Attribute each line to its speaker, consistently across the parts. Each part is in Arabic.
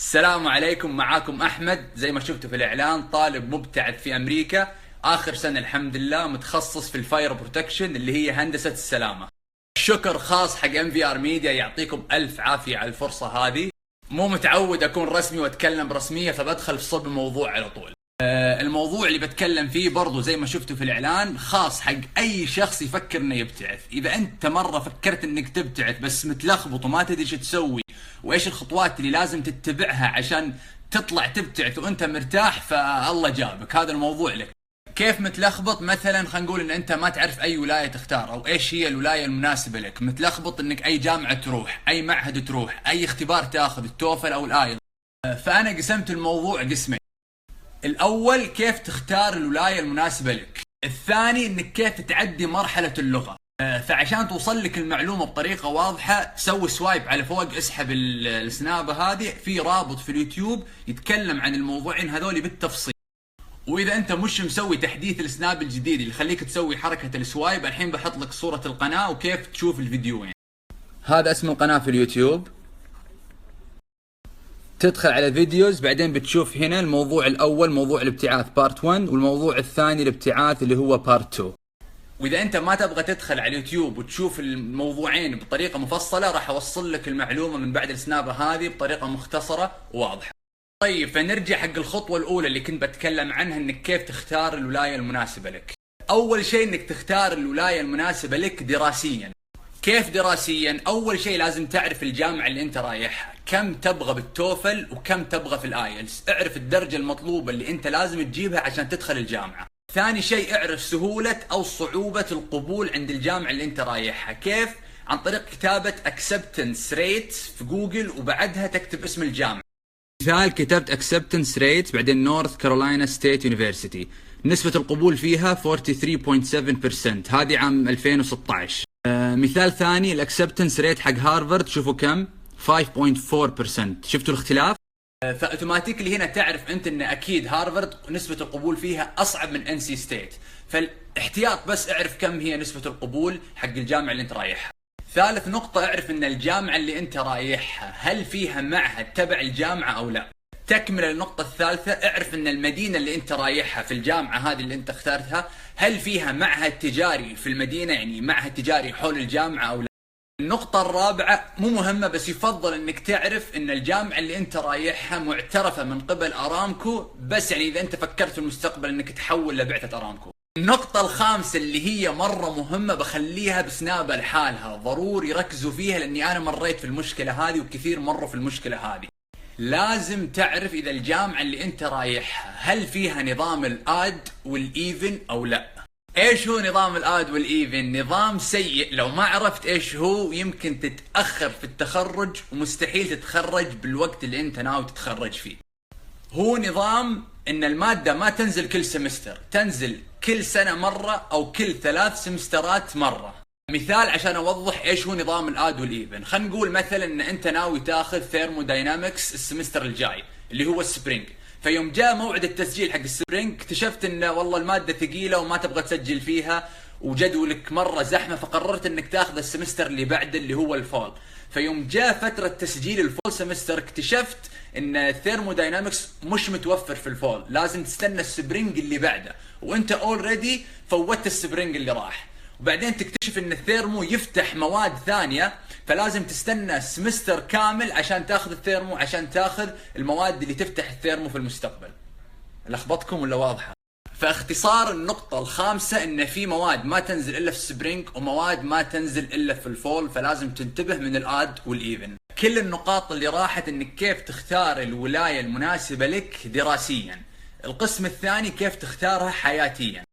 Speaker 1: السلام عليكم، معاكم أحمد. زي ما شفتوا في الإعلان، طالب مبتعث في أمريكا آخر سنة الحمد لله، متخصص في الفاير بروتكشن اللي هي هندسة السلامة. شكر خاص حق MVR ميديا، يعطيكم ألف عافية على الفرصة هذه. مو متعود أكون رسمي وأتكلم برسمية، فبدخل في صلب الموضوع على طول. الموضوع اللي بتكلم فيه برضو زي ما شفتوا في الإعلان خاص حق أي شخص يفكر إنه يبتعث. إذا أنت مرة فكرت إنك تبتعث بس متلخبط وما تدري ايش تسوي وإيش الخطوات اللي لازم تتبعها عشان تطلع تبتعث وأنت مرتاح، فالله جابك، هذا الموضوع لك. كيف متلخبط؟ مثلا خلينا نقول إن أنت ما تعرف أي ولاية تختار أو إيش هي الولاية المناسبة لك، متلخبط إنك أي جامعة تروح، أي معهد تروح، أي اختبار تاخذ، التوفل أو الآيل. فأنا قسمت الموضوع قسمين. الأول كيف تختار الولاية المناسبة لك، الثاني إنك كيف تعدي مرحلة اللغة. فعشان توصل لك المعلومة بطريقة واضحة، سوي سوايب على فوق، اسحب السنابة هذه، في رابط في اليوتيوب يتكلم عن الموضوعين هذول بالتفصيل. وإذا أنت مش مسوي تحديث السناب الجديد اللي يخليك تسوي حركة السوايب، الحين بحط لك صورة القناة وكيف تشوف الفيديوين. هذا اسم القناة في اليوتيوب، تدخل على فيديوز، بعدين بتشوف هنا الموضوع الأول موضوع الابتعاث بارت 1، والموضوع الثاني الابتعاث اللي هو بارت 2. وإذا أنت ما تبغى تدخل على اليوتيوب وتشوف الموضوعين بطريقة مفصلة، راح أوصل لك المعلومة من بعد السنابة هذه بطريقة مختصرة وواضحة. طيب، فنرجع حق الخطوة الأولى اللي كنت بتكلم عنها، إنك كيف تختار الولاية المناسبة لك. أول شيء إنك تختار الولاية المناسبة لك دراسيا. كيف دراسيا؟ أول شيء لازم تعرف الجامعة اللي أنت رايحها، كم تبغى بالتوفل وكم تبغى في الآيلز، اعرف الدرجة المطلوبة اللي أنت لازم تجيبها عشان تدخل الجامعة. ثاني شيء اعرف سهولة أو صعوبة القبول عند الجامعة اللي أنت رايحها. كيف؟ عن طريق كتابة acceptance rate في جوجل، وبعدها تكتب اسم الجامعة. مثال، كتبت acceptance rate بعدين نورث كارولاينا ستيت يونيفرسيتي، نسبة القبول فيها 43.7%، هذه عام 2016. مثال ثاني، الاكسبتنس ريت حق هارفارد، شوفوا كم، 5.4%. شفتوا الاختلاف؟ فاوتوماتيكلي هنا تعرف انت ان اكيد هارفارد نسبة القبول فيها اصعب من NC ستيت، فالاحتياط بس اعرف كم هي نسبة القبول حق الجامعة اللي انت رايحها. ثالث نقطة، اعرف ان الجامعة اللي انت رايحها هل فيها معهد تبع الجامعة او لا. تكمل النقطة الثالثة، اعرف ان المدينة اللي انت رايحها في الجامعة هذه اللي انت اخترتها هل فيها معهد تجاري في المدينة، يعني معهد تجاري حول الجامعة او لا. النقطة الرابعة مو مهمة، بس يفضل انك تعرف ان الجامعة اللي انت رايحها معترفة من قبل ارامكو، بس يعني اذا انت فكرت في المستقبل انك تحول لبعثة ارامكو. النقطة الخامسة اللي هي مرة مهمة، بخليها بسنابة لحالها، ضروري ركزوا فيها لاني انا مريت في المشكلة هذه وكثير مروا في المشكلة هذه. لازم تعرف إذا الجامعة اللي أنت رايحها هل فيها نظام الآد والإيفن أو لا. إيش هو نظام الآد والإيفن؟ نظام سيء، لو ما عرفت إيش هو يمكن تتأخر في التخرج ومستحيل تتخرج بالوقت اللي أنت ناوي تتخرج فيه. هو نظام إن المادة ما تنزل كل سمستر، تنزل كل سنة مرة أو كل 3 سمسترات مرة. مثال عشان اوضح ايش هو نظام الاد والايفن، خلينا نقول مثلا ان انت ناوي تاخذ ثيرموداينامكس السمستر الجاي اللي هو السبرينج، فيوم جاء موعد التسجيل حق السبرينج اكتشفت ان والله الماده ثقيله وما تبغى تسجل فيها وجدولك مره زحمه، فقررت انك تاخذ السمستر اللي بعده اللي هو الفول. فيوم جاء فتره تسجيل الفول سمستر اكتشفت ان الثيرموداينامكس مش متوفر في الفول، لازم تستنى السبرينج اللي بعده، وانت اوريدي فوتت السبرينج اللي راح. وبعدين تكتشف ان الثيرمو يفتح مواد ثانية، فلازم تستنى سمستر كامل عشان تاخذ الثيرمو، عشان تاخذ المواد اللي تفتح الثيرمو في المستقبل. لخبطكم ولا واضحة؟ فاختصار النقطة الخامسة ان في مواد ما تنزل الا في السبرينج ومواد ما تنزل الا في الفول، فلازم تنتبه من الاد والايفن. كل النقاط اللي راحت انك كيف تختار الولاية المناسبة لك دراسيا. القسم الثاني كيف تختارها حياتيا.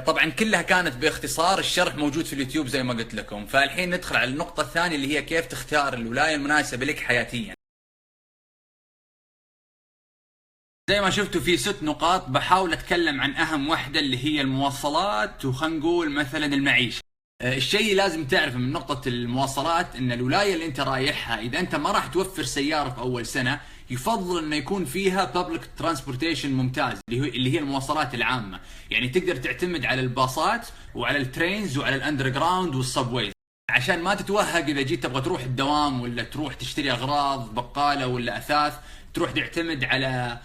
Speaker 1: طبعا كلها كانت باختصار، الشرح موجود في اليوتيوب زي ما قلت لكم. فالحين ندخل على النقطة الثانية اللي هي كيف تختار الولاية المناسبة لك حياتيا. زي ما شفتوا في 6 نقاط، بحاول اتكلم عن اهم واحدة اللي هي المواصلات، وخلينا نقول مثلا المعيشة. الشيء اللي لازم تعرفه من نقطة المواصلات ان الولاية اللي انت رايحها اذا انت ما راح توفر سيارة في اول سنة، يفضل انه يكون فيها public transportation ممتاز اللي هي المواصلات العامة، يعني تقدر تعتمد على الباصات وعلى الترينز وعلى الاندرجراوند والسبويز، عشان ما تتوهق اذا جيت تبغى تروح الدوام ولا تروح تشتري اغراض بقالة ولا اثاث، تروح تعتمد على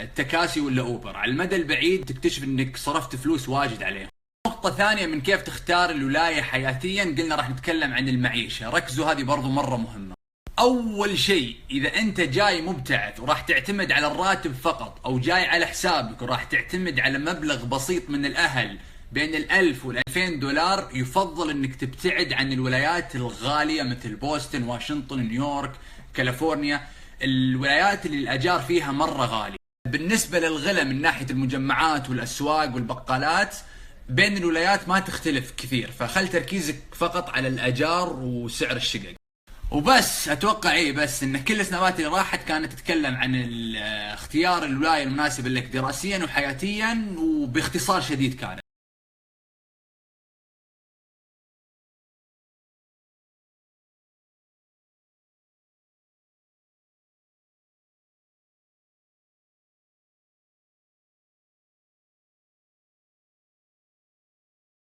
Speaker 1: التكاسي ولا اوبر. على المدى البعيد تكتشف انك صرفت فلوس واجد عليهم. نقطة ثانية من كيف تختار الولاية حياتيا، قلنا راح نتكلم عن المعيشة، ركزوا هذه برضو مرة مهمة. اول شيء اذا انت جاي مبتعث وراح تعتمد على الراتب فقط، او جاي على حسابك وراح تعتمد على مبلغ بسيط من الاهل بين ال1000 وال2000 $، يفضل انك تبتعد عن الولايات الغالية مثل بوسطن، واشنطن، نيويورك، كاليفورنيا، الولايات اللي الاجار فيها مرة غالي. بالنسبة للغلا من ناحية المجمعات والاسواق والبقالات بين الولايات ما تختلف كثير، فخل تركيزك فقط على الاجار وسعر الشقق. وبس اتوقع بس ان كل السنوات اللي راحت كانت تتكلم عن اختيار الولاية المناسبة لك دراسيا وحياتيا، وباختصار شديد كانت.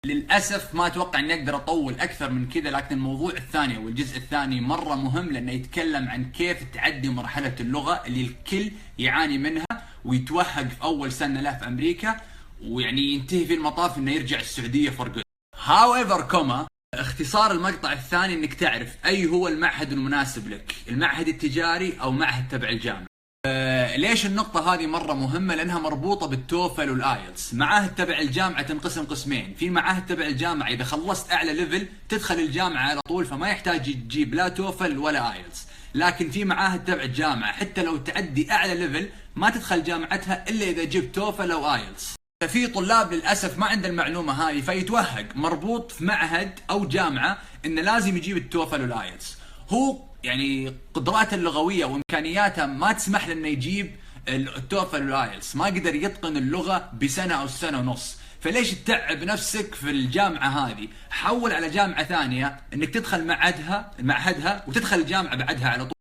Speaker 1: للأسف ما أتوقع أني أقدر أطول أكثر من كذا، لكن الموضوع الثاني والجزء الثاني مرة مهم، لأنه يتكلم عن كيف تعدي مرحلة اللغة اللي الكل يعاني منها ويتوهق في أول سنة له في أمريكا، ويعني ينتهي في المطاف أنه يرجع السعودية for good. However, اختصار المقطع الثاني أنك تعرف أي هو المعهد المناسب لك، المعهد التجاري أو معهد تبع الجامعة. ليش النقطة هذه مرة مهمة؟ لأنها مربوطة بالتوفل والآيلتس. معاهد تبع الجامعة تنقسم قسمين، في معاهد تبع الجامعة إذا خلصت أعلى ليفل تدخل الجامعة على طول، فما يحتاج تجيب لا توفل ولا آيلتس. لكن في معاهد تبع الجامعة حتى لو تعدي أعلى ليفل ما تدخل جامعتها إلا إذا جبت توفل أو آيلتس. ففي طلاب للأسف ما عنده المعلومة هذه فيتوهق مربوط في معهد أو جامعة إنه لازم يجيب التوفل والآيلتس. هو يعني قدراته اللغوية وإمكانياته ما تسمح له إنه يجيب التوفل والآيلتس، ما قدر يتقن اللغة بسنة أو سنة ونص. فليش تتعب نفسك في الجامعة هذه؟ حول على جامعة ثانية إنك تدخل معهدها وتدخل الجامعة بعدها على طول.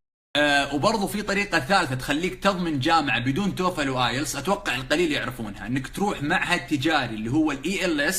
Speaker 1: وبرضو في طريقة ثالثة تخليك تضمن جامعة بدون توفل وآيلتس، أتوقع القليل يعرفونها، إنك تروح معهد تجاري اللي هو ELS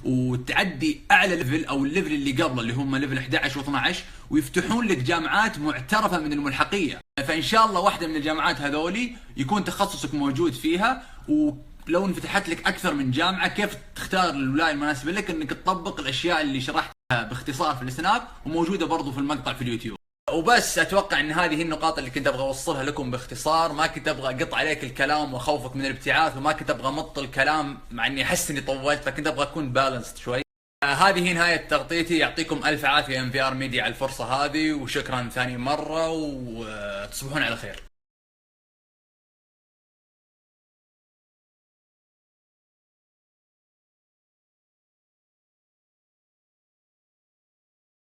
Speaker 1: وتعدي أعلى ليفل أو الليفل اللي قبله اللي هم ليفل 11 و12، ويفتحون لك جامعات معترفة من الملحقية. فإن شاء الله واحدة من الجامعات هذولي يكون تخصصك موجود فيها، ولو انفتحت لك أكثر من جامعة كيف تختار الولاية المناسبة لك، إنك تطبق الأشياء اللي شرحتها باختصار في السناب وموجودة برضو في المقطع في اليوتيوب. وبس اتوقع ان هذه النقاط اللي كنت ابغى اوصلها لكم باختصار، ما كنت ابغى اقطع عليك الكلام واخوفك من الابتعاث، وما كنت ابغى امط الكلام مع اني احس اني طولت، فكنت ابغى اكون بالانسد شوي. هذه هي نهاية تغطيتي، يعطيكم الف عافية MVR ميديا على الفرصة هذه، وشكرا ثاني مرة، وتصبحون على خير.